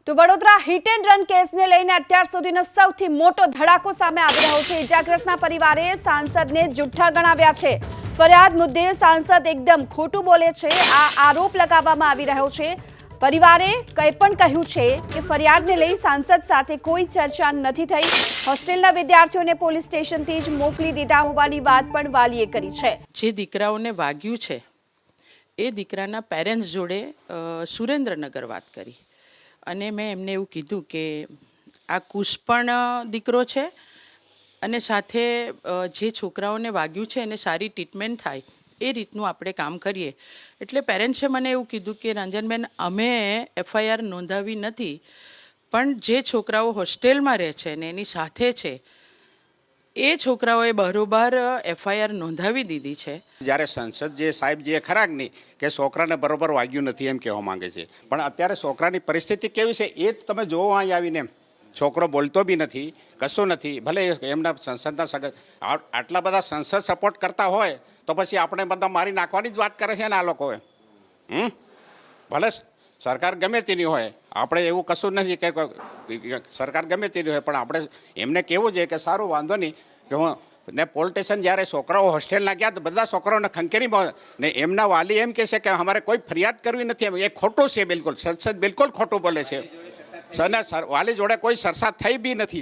તો Vadodara hit and run કેસને લઈને અત્યાર સુધીનો સૌથી મોટો ધડાકો સામે આવી રહ્યો છે। ઇજાગ્રસ્તના પરિવારે સાંસદને જુઠ્ઠા ગણાવ્યા છે। ફરિયાદ મુદ્દે સાંસદ એકદમ ખોટું બોલે છે, આ આરોપ લગાવવામાં આવી રહ્યો છે। પરિવારે કંઈ પણ કહ્યું છે કે ફરિયાદને લઈ સાંસદ સાથે કોઈ ચર્ચા નથી થઈ। હોસ્ટેલના વિદ્યાર્થીઓને પોલીસ સ્ટેશનથી જ મોકલી દીધા હોવાની વાત પણ વાલીએ કરી છે। જે દીકરાઓને વાગ્યું છે એ દીકરાના પેરેન્ટ્સ જોડે સુરેન્દ્રનગર વાત કરી અને મેં એમને એવું કીધું કે આ કુશ પણ દીકરો છે અને સાથે જે છોકરાઓને વાગ્યું છે એને સારી ટ્રીટમેન્ટ થાય એ રીતનું આપણે કામ કરીએ। એટલે પેરેન્ટ્સે મને એવું કીધું કે રંજનબેન, અમે એફઆઈઆર નોંધાવી નથી, પણ જે છોકરાઓ હોસ્ટેલમાં રહે છે ને એની સાથે છે એ છોકરાઓએ બરોબર એફઆઈઆર નોંધાવી દીધી છે। જ્યારે સંસદ જે સાહેબ જે ખરાક નહીં કે છોકરાને બરોબર વાગ્યું નથી એમ કહેવા માંગે છે, પણ અત્યારે છોકરાની પરિસ્થિતિ કેવી છે એ જ તમે જોવો અહીં આવીને। એમ છોકરો બોલતો બી નથી, કશું નથી, ભલે એમના સંસદના આટલા બધા સંસદ સપોર્ટ કરતા હોય તો પછી આપણે બધા મારી નાખવાની જ વાત કરે છે ને આ લોકોએ। ભલે સરકાર ગમે તેની હોય, આપણે એવું કશું નથી કે સરકાર ગમે તેની હોય, પણ આપણે એમને કહેવું જોઈએ કે સારું વાંધો નહીં કે હું ને પોલિટિશિયન જ્યારે છોકરાઓ હોસ્ટેલના ગયા તો બધા છોકરાઓને ખંખેરી ને એમના વાલી એમ કહે છે કે અમારે કોઈ ફરિયાદ કરવી નથી, એ ખોટું છે બિલકુલ। સંસદ બિલકુલ ખોટું બોલે છે। વાલી જોડે કોઈ સરસાત થઈ બી નથી